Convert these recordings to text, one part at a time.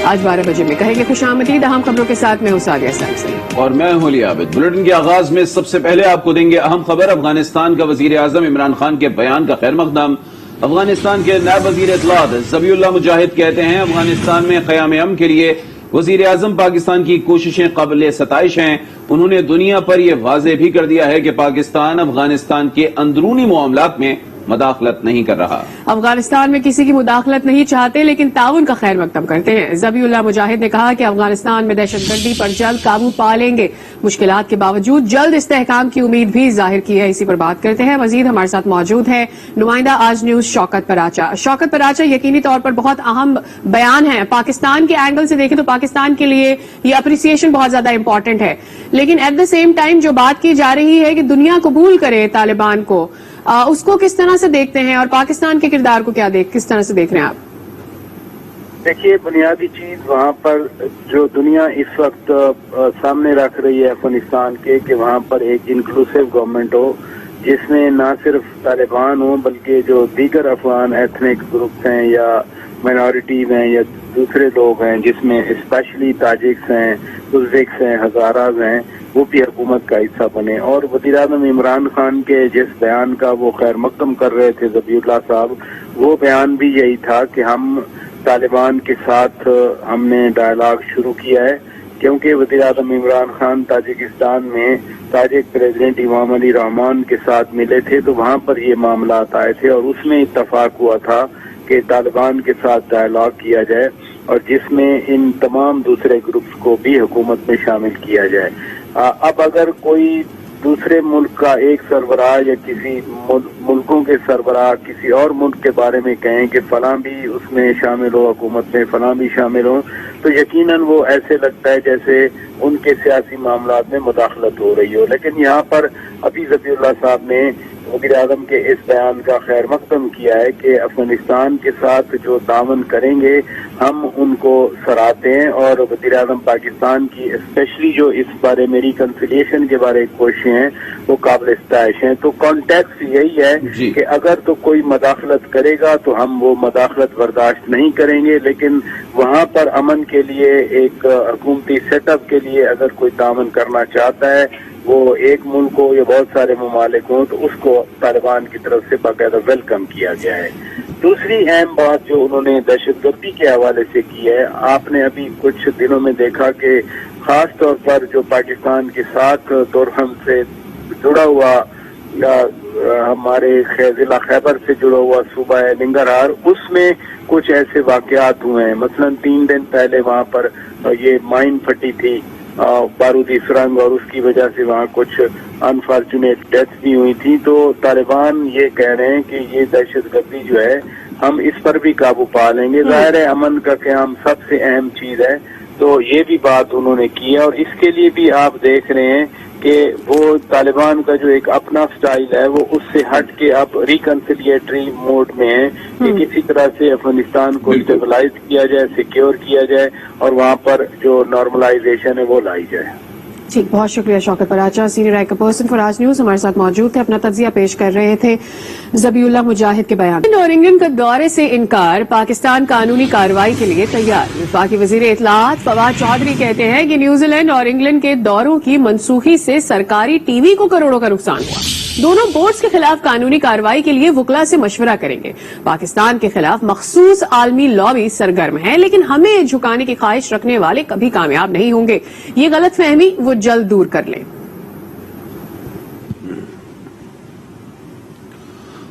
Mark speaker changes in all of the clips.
Speaker 1: آج 12 بجے میں کہیں گے خوش آمدید. اہم خبروں کے ساتھ میں ہوں سعدیہ سمسری
Speaker 2: اور میں ہوں علی عابد. بلیٹن کے آغاز میں سب سے پہلے آپ کو دیں گے اہم خبر. افغانستان کا وزیر اعظم عمران خان کے بیان کا خیر مقدم. افغانستان کے نائب وزیر اطلاعات ذبیح اللہ مجاہد کہتے ہیں افغانستان میں قیام امن کے لیے وزیر اعظم پاکستان کی کوششیں قابل ستائش ہیں. انہوں نے دنیا پر یہ واضح بھی کر دیا ہے کہ پاکستان افغانستان کے اندرونی معاملات میں مداخلت نہیں کر رہا.
Speaker 1: افغانستان میں کسی کی مداخلت نہیں چاہتے لیکن تعاون کا خیر مقدم کرتے ہیں. ذبیح اللہ مجاہد نے کہا کہ افغانستان میں دہشت گردی پر جلد قابو پا لیں گے. مشکلات کے باوجود جلد استحکام کی امید بھی ظاہر کی ہے. اسی پر بات کرتے ہیں. مزید ہمارے ساتھ موجود ہے نمائندہ آج نیوز شوکت پراچا. شوکت پراچا، یقینی طور پر بہت اہم بیان ہے. پاکستان کے اینگل سے دیکھیں تو پاکستان کے لیے یہ اپریسیشن بہت زیادہ امپورٹنٹ ہے، لیکن ایٹ دا سیم ٹائم جو بات کی جا رہی ہے کہ دنیا قبول کرے طالبان کو، اس کو کس طرح سے دیکھتے ہیں اور پاکستان کے کردار کو کس طرح سے دیکھ رہے ہیں آپ؟
Speaker 3: دیکھیے، بنیادی چیز وہاں پر جو دنیا اس وقت سامنے رکھ رہی ہے افغانستان کے، کہ وہاں پر ایک انکلوسیو گورنمنٹ ہو جس میں نہ صرف طالبان ہوں بلکہ جو دیگر افغان ایتھنک گروپس ہیں یا مائنورٹیز ہیں یا دوسرے لوگ ہیں، جس میں اسپیشلی تاجکس ہیں، ازبیکس ہیں، ہزاراز ہیں، وہ بھی حکومت کا حصہ بنے. اور وزیر اعظم عمران خان کے جس بیان کا وہ خیر مقدم کر رہے تھے ذبیح اللہ صاحب، وہ بیان بھی یہی تھا کہ ہم طالبان کے ساتھ ہم نے ڈائلاگ شروع کیا ہے، کیونکہ وزیر اعظم عمران خان تاجکستان میں تاجک پریزیڈنٹ امام علی رحمان کے ساتھ ملے تھے تو وہاں پر یہ معاملات آئے تھے اور اس میں اتفاق ہوا تھا کہ طالبان کے ساتھ ڈائلاگ کیا جائے اور جس میں ان تمام دوسرے گروپس کو بھی حکومت میں شامل کیا جائے. اب اگر کوئی دوسرے ملک کا ایک سربراہ یا کسی ملکوں کے سربراہ کسی اور ملک کے بارے میں کہیں کہ فلاں بھی اس میں شامل ہو، حکومت میں فلاں بھی شامل ہو، تو یقیناً وہ ایسے لگتا ہے جیسے ان کے سیاسی معاملات میں مداخلت ہو رہی ہو. لیکن یہاں پر ابھی ذبیح اللہ صاحب نے وزیر اعظم کے اس بیان کا خیر مقدم کیا ہے کہ افغانستان کے ساتھ جو تعاون کریں گے ہم ان کو سراہتے ہیں. اور وزیر اعظم پاکستان کی اسپیشلی جو اس بارے میں ریکنسیلیشن کے بارے کوششیں ہیں وہ قابل ستائش ہیں. تو کانٹیکس یہی ہے کہ اگر تو کوئی مداخلت کرے گا تو ہم وہ مداخلت برداشت نہیں کریں گے، لیکن وہاں پر امن کے لیے ایک حکومتی سیٹ اپ کے لیے اگر کوئی تعاون کرنا چاہتا ہے، وہ ایک ملک ہو یا بہت سارے ممالک ہوں، تو اس کو طالبان کی طرف سے باقاعدہ ویلکم کیا گیا ہے. دوسری اہم بات جو انہوں نے دہشت گردی کے حوالے سے کی ہے، آپ نے ابھی کچھ دنوں میں دیکھا کہ خاص طور پر جو پاکستان کے ساتھ دورہم سے جڑا ہوا یا ہمارے ضلع خیبر سے جڑا ہوا صوبہ ہے ننگرہار، اس میں کچھ ایسے واقعات ہوئے ہیں. مثلا 3 دن پہلے وہاں پر یہ مائن پھٹی تھی بارودی سرنگ، اور اس کی وجہ سے وہاں کچھ انفارچونیٹ ڈیتھ بھی ہوئی تھی. تو طالبان یہ کہہ رہے ہیں کہ یہ دہشت گردی جو ہے ہم اس پر بھی قابو پا لیں گے. ظاہر ہے امن کا قیام سب سے اہم چیز ہے، تو یہ بھی بات انہوں نے کی ہے. اور اس کے لیے بھی آپ دیکھ رہے ہیں کہ وہ طالبان کا جو ایک اپنا سٹائل ہے وہ اس سے ہٹ کے اب ریکنسیلیٹری موڈ میں ہے کہ کسی طرح سے افغانستان کو اسٹیبلائز کیا جائے، سیکیور کیا جائے اور وہاں پر جو نارملائزیشن ہے وہ لائی جائے.
Speaker 1: ٹھیک، بہت شکریہ Shaukat Paracha. Senior writer person for Aaj news ہمارے ساتھ موجود تھے، اپنا تجزیہ پیش کر رہے تھے ذبیح اللہ مجاہد کے بیان. اور انگلینڈ کا دورے سے انکار، پاکستان قانونی کارروائی کے لیے تیار. وفاقی وزیر اطلاعات فواد چودھری کہتے ہیں کہ نیوزی لینڈ اور انگلینڈ کے دوروں کی منسوخی سے سرکاری ٹی وی کو کروڑوں کا نقصان ہوا. دونوں بورڈز کے خلاف قانونی کارروائی کے لیے وکلا سے مشورہ کریں گے. پاکستان کے خلاف مخصوص عالمی لابی سرگرم ہے، لیکن ہمیں جھکانے کی خواہش رکھنے والے کبھی کامیاب نہیں ہوں گے. یہ غلط فہمی وہ جلد دور کر لیں.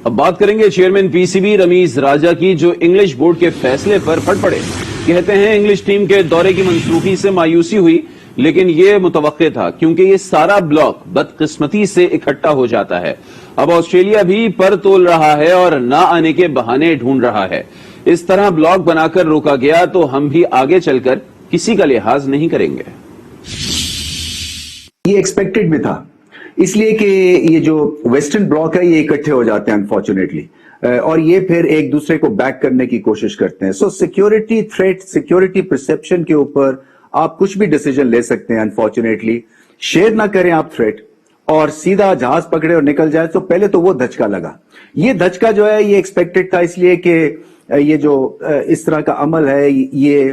Speaker 2: اب بات کریں گے chairman P C B Ramiz Raja کی، جو انگلش بورڈ کے فیصلے پر پھٹ پڑے. کہتے ہیں انگلش ٹیم کے دورے کی منسوخی سے مایوسی ہوئی، لیکن یہ متوقع تھا کیونکہ یہ سارا بلاک بدقسمتی سے اکٹھا ہو جاتا ہے. اب آسٹریلیا بھی پر تول رہا ہے اور نہ آنے کے بہانے ڈھونڈ رہا ہے. اس طرح بلاک بنا کر روکا گیا تو ہم بھی آگے چل کر کسی کا لحاظ نہیں کریں گے.
Speaker 4: یہ ایکسپیکٹڈ بھی تھا، اس لیے کہ یہ جو ویسٹرن بلاک ہے یہ اکٹھے ہو جاتے ہیں انفارچونیٹلی، اور یہ پھر ایک دوسرے کو بیک کرنے کی کوشش کرتے ہیں. سو سیکیورٹی تھریٹ، سیکیورٹی پرسپشن کے اوپر آپ کچھ بھی ڈیسیجن لے سکتے ہیں. انفارچونیٹلی شیئر نہ کریں آپ تھریٹ اور سیدھا جہاز پکڑے اور نکل جائے. تو پہلے تو وہ دھچکا لگا. یہ دھچکا جو ہے یہ ایکسپیکٹڈ تھا، اس لیے کہ یہ جو اس طرح کا عمل ہے یہ